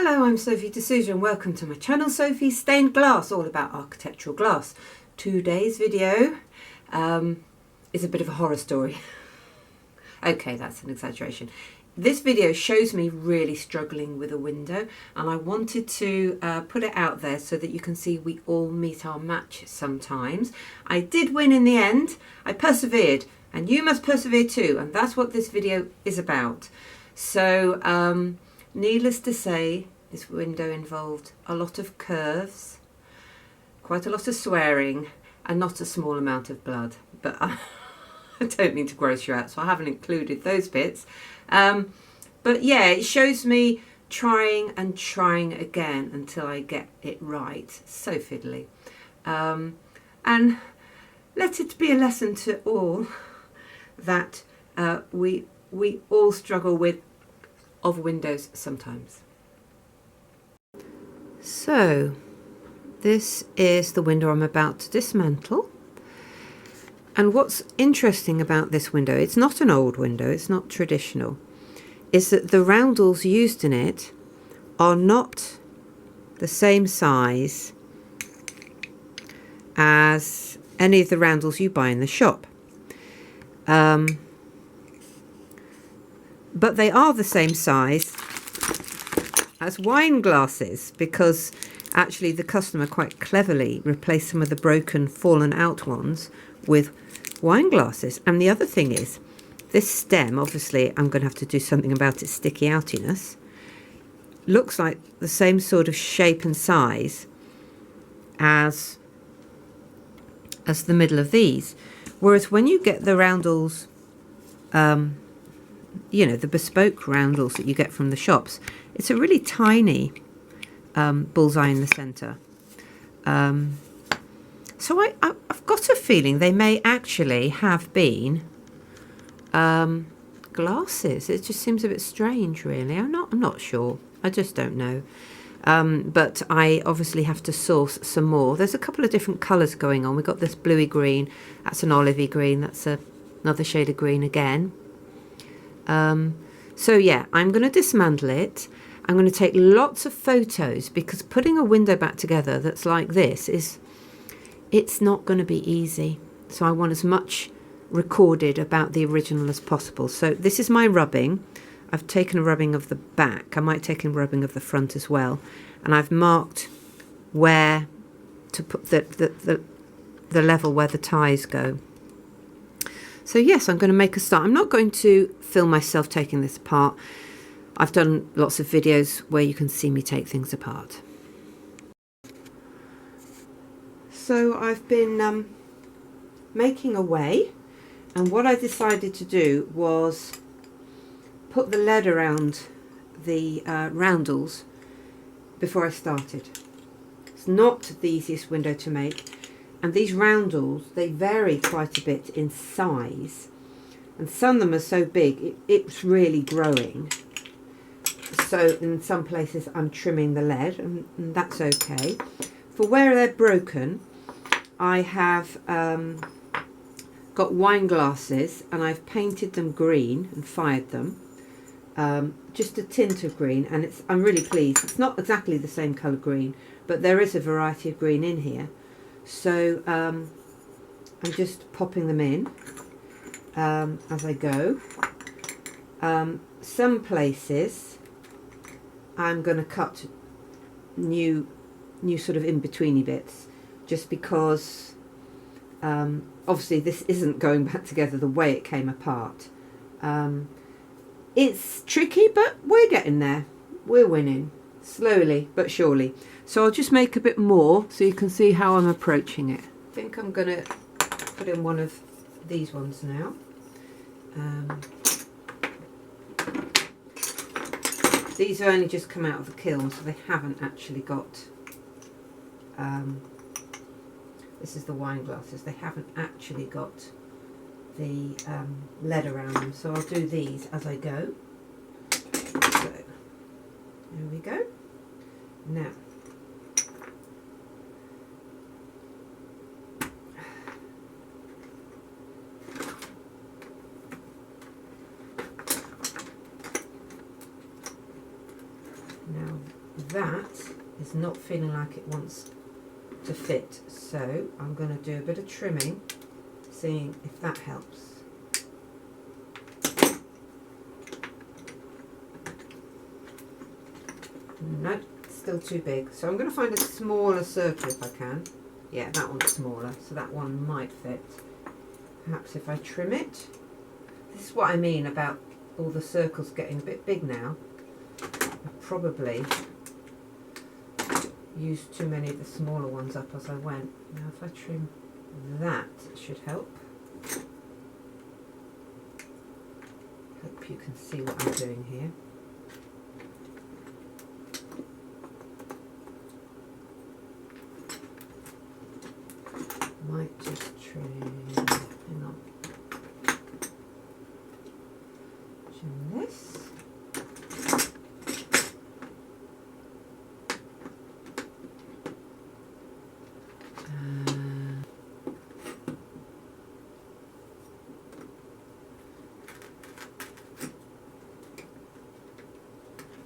Hello, I'm Sophie D'Souza and welcome to my channel, Sophie Stained Glass, all about architectural glass. Today's video is a bit of a horror story. Okay, that's an exaggeration. This video shows me really struggling with a window, and I wanted to put it out there so that you can see we all meet our match sometimes. I did win in the end. I persevered, and you must persevere too, and that's what this video is about. So needless to say, this window involved a lot of curves, quite a lot of swearing, and not a small amount of blood. But I don't mean to gross you out, so I haven't included those bits. But yeah, it shows me trying and trying again until I get it right. So fiddly. And let it be a lesson to all that we all struggle with windows sometimes. So this is the window I'm about to dismantle. And what's interesting about this window, it's not an old window, it's not traditional, is that the roundels used in it are not the same size as any of the roundels you buy in the shop. But they are the same size as wine glasses, because actually the customer quite cleverly replaced some of the broken, fallen out ones with wine glasses. And the other thing is, this stem, obviously I'm going to have to do something about its sticky outiness, looks like the same sort of shape and size as the middle of these. Whereas when you get the roundels, you know, the bespoke roundels that you get from the shops, it's a really tiny bullseye in the centre. So I've got a feeling they may actually have been glasses. It just seems a bit strange, really. I'm not sure. I just don't know. But I obviously have to source some more. There's a couple of different colours going on. We've got this bluey green. That's an olivey green. That's another shade of green again. So yeah, I'm going to dismantle it. I'm going to take lots of photos, because putting a window back together that's like this it's not going to be easy. So I want as much recorded about the original as possible. So this is my rubbing. I've taken a rubbing of the back. I might take a rubbing of the front as well. And I've marked where to put the level where the ties go. So yes, I'm going to make a start. I'm not going to film myself taking this apart. I've done lots of videos where you can see me take things apart. So I've been making away, and what I decided to do was put the lead around the roundels before I started. It's not the easiest window to make. And these roundels, they vary quite a bit in size, and some of them are so big it's really growing. So in some places I'm trimming the lead, and that's okay. For where they're broken, I have got wine glasses, and I've painted them green and fired them, just a tint of green, and I'm really pleased. It's not exactly the same colour green, but there is a variety of green in here. So I'm just popping them in as I go. Some places I'm going to cut new sort of in-betweeny bits, just because obviously this isn't going back together the way it came apart. It's tricky, but we're getting there. We're winning, slowly but surely. So I'll just make a bit more so you can see how I'm approaching it. I think I'm going to put in one of these ones now. These have only just come out of the kiln, so they haven't actually got... this is the wine glasses. They haven't actually got the lead around them, so I'll do these as I go. So there we go. Now, that is not feeling like it wants to fit, so I'm going to do a bit of trimming, seeing if that helps. Nope, still too big, so I'm going to find a smaller circle if I can. Yeah, that one's smaller, so that one might fit. Perhaps if I trim it. This is what I mean about all the circles getting a bit big now. I probably used too many of the smaller ones up as I went. Now if I trim that, it should help. Hope you can see what I'm doing here. Might just trim, hang on, trim this.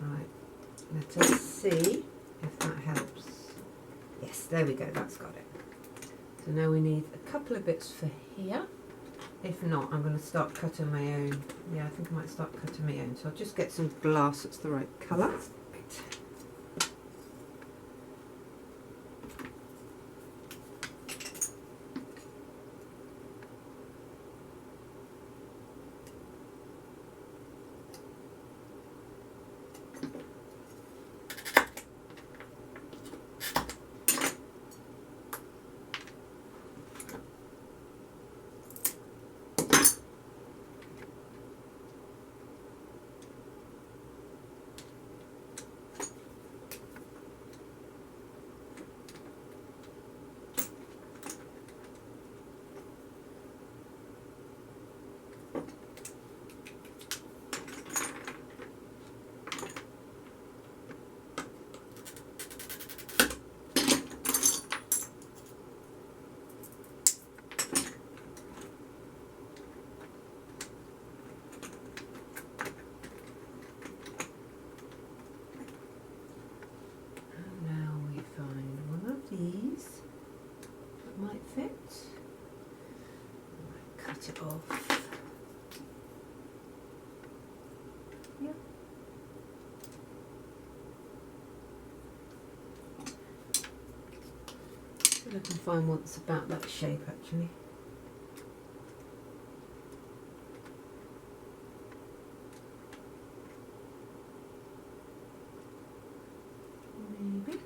Right, let us see if that helps. Yes, there we go, that's got it. So now we need a couple of bits for here. If not, I'm going to start cutting my own. Yeah, I think I might start cutting my own. So I'll just get some glass that's the right colour. Right. These that might fit. I might cut it off. Yep. See if I can find one that's about that shape actually. Maybe.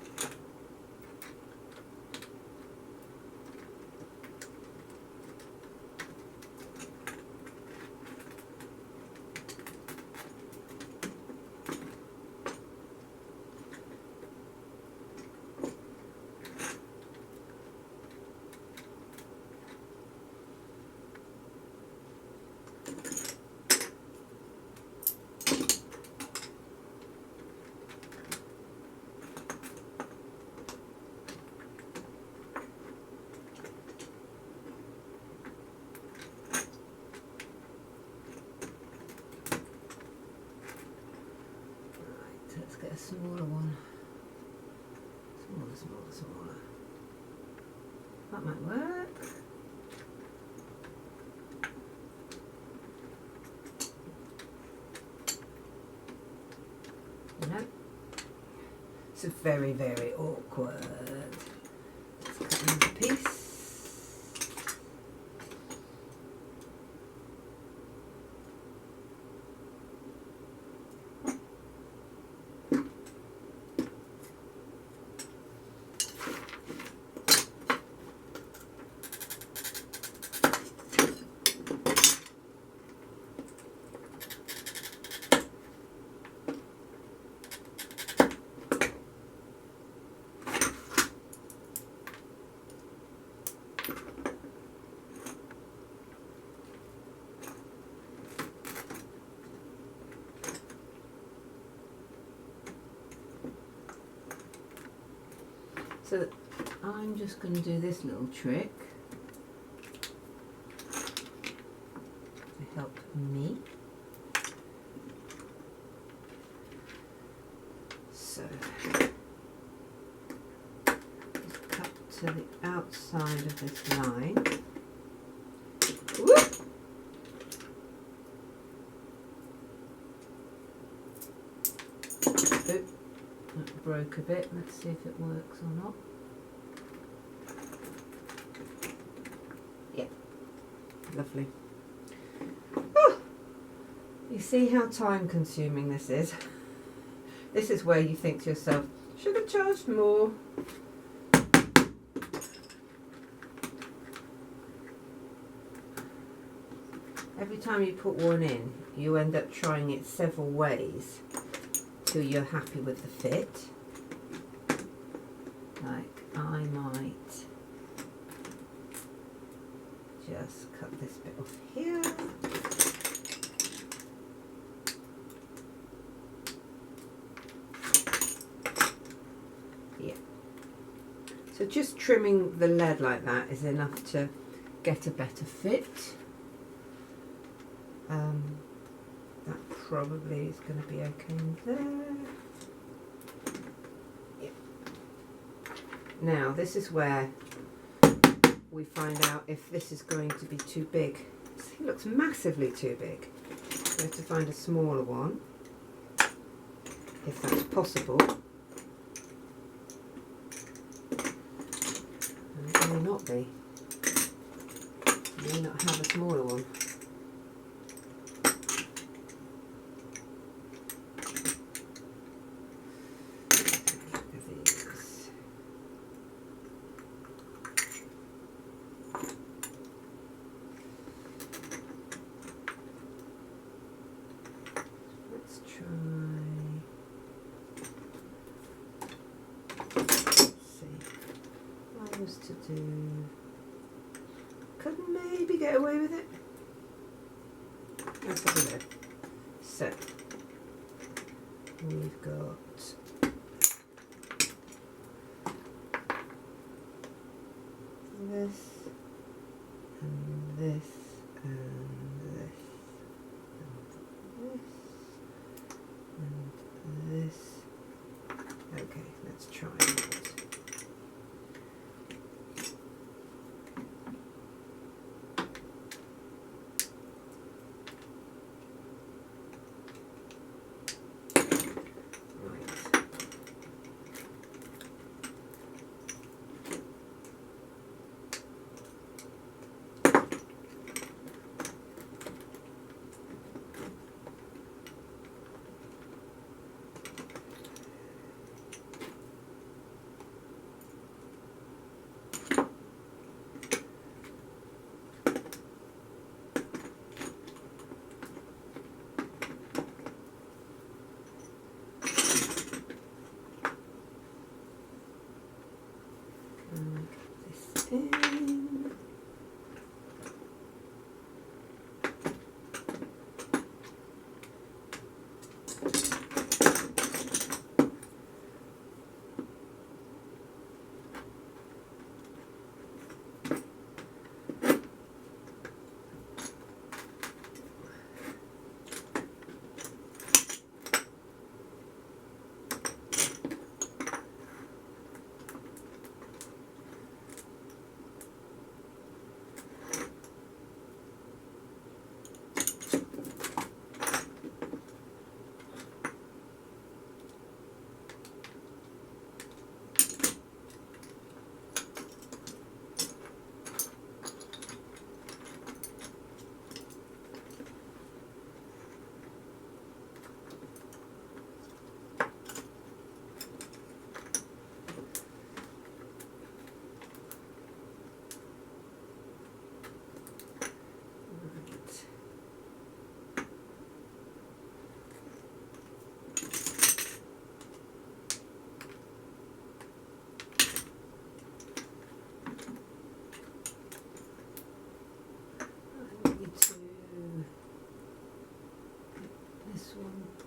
Let's get a smaller one. Smaller. That might work. No. It's very, very awkward. Let's cut another piece. So I'm just going to do this little trick to help me. So just cut to the outside of this line. Whoop. Oop, that broke a bit. Let's see if it works or not. Yeah, lovely. Oh, you see how time consuming this is? This is where you think to yourself, should have charged more. Every time you put one in, you end up trying it several ways till you're happy with the fit. Like I might just cut this bit off here. Yeah. So just trimming the lead like that is enough to get a better fit. That probably is going to be okay there. Yeah. Now this is where we find out if this is going to be too big. It looks massively too big. We have to find a smaller one, if that's possible. It may not be. We may not have a smaller one. To do, could maybe get away with it. Let's have a look. So we've got this and this and this and this. Okay, let's try it.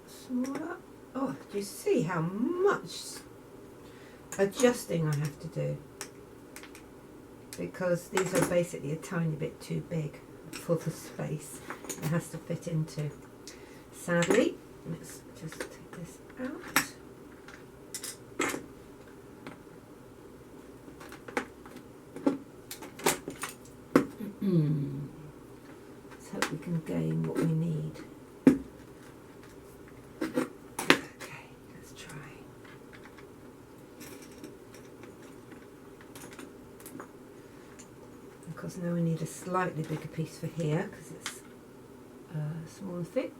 Smaller. Oh, do you see how much adjusting I have to do? Because these are basically a tiny bit too big for the space it has to fit into. Sadly, let's just take this out. Let's hope we can gain what we need. Okay, let's try. Of course, now we need a slightly bigger piece for here because it's a smaller fit.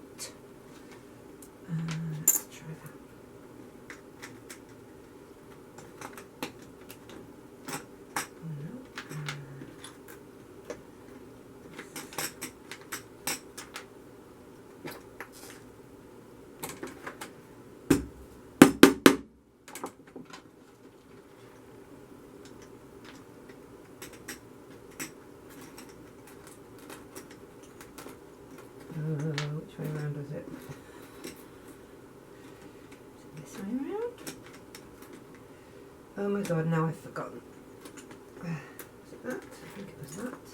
Let's try that. Which way around was it? Is it this way around? Oh my god, now I've forgotten. Was it that? I think it was that.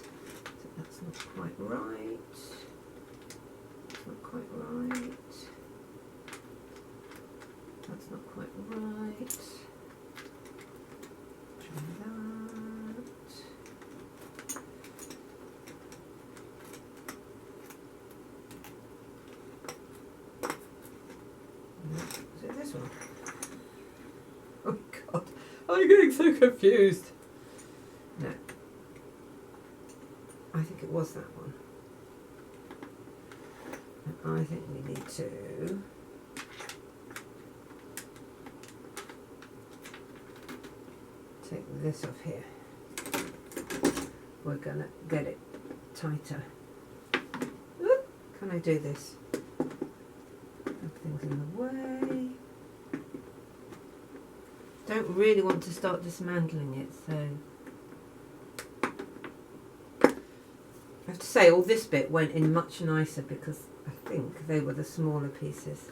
So that's not quite right. That's not quite right. That's not quite right. Try that. Is it this one? Oh god, I'm getting so confused. No. I think it was that one. And I think we need to take this off here. We're gonna get it tighter. Ooh, can I do this? Everything's in the way. Don't really want to start dismantling it, so I have to say all this bit went in much nicer because I think they were the smaller pieces.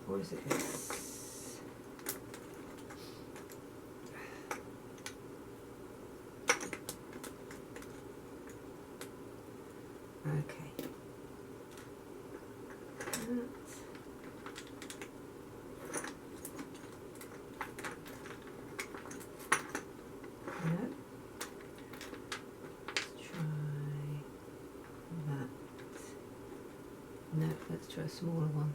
Or is it this? Okay. No. Let's try that. No, let's try a smaller one.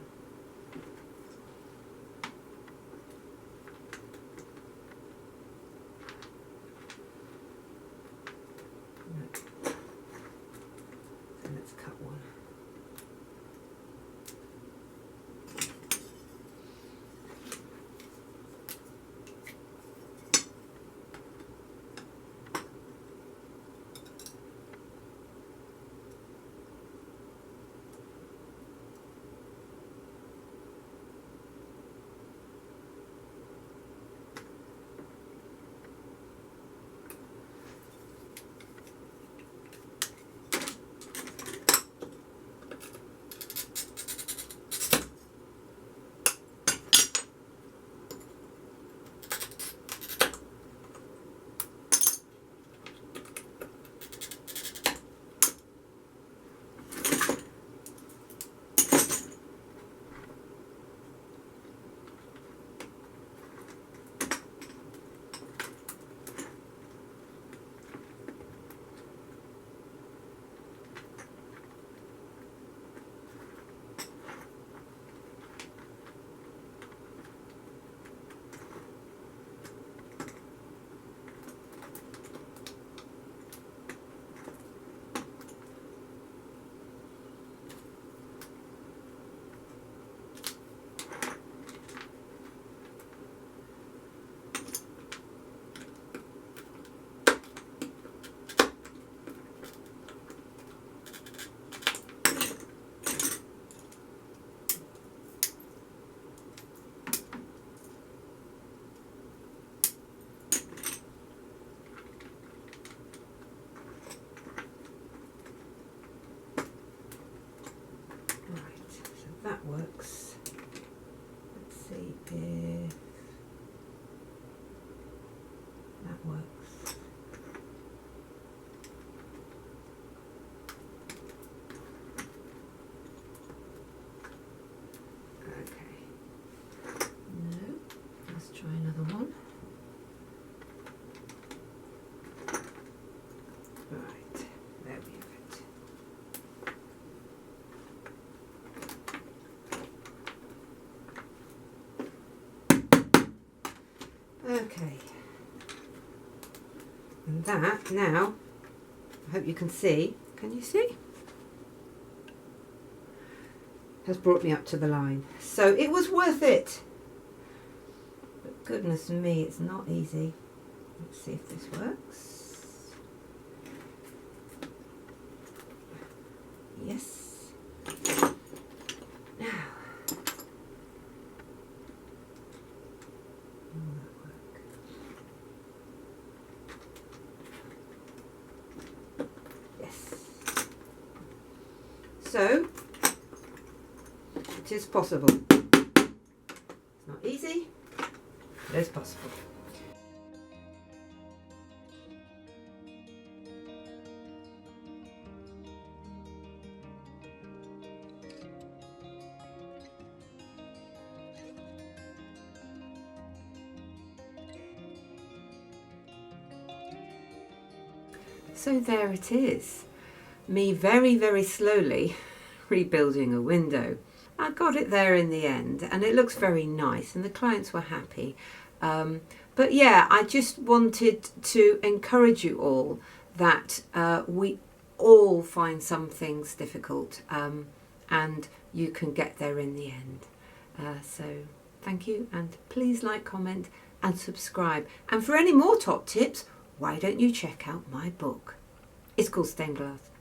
That works. Let's see if works. Okay. No, let's try another one. Right, there we have it. Okay, and that now, I hope you can see, can you see? Has brought me up to the line. So it was worth it. But goodness me, it's not easy. Let's see if this works. Yes. Now. So, it is possible. It's not easy, but it's possible. So there it is. Me very, very slowly rebuilding a window. I got it there in the end and it looks very nice and the clients were happy. But yeah, I just wanted to encourage you all that we all find some things difficult and you can get there in the end. So thank you, and please like, comment and subscribe. And for any more top tips, why don't you check out my book? It's called Stained Glass.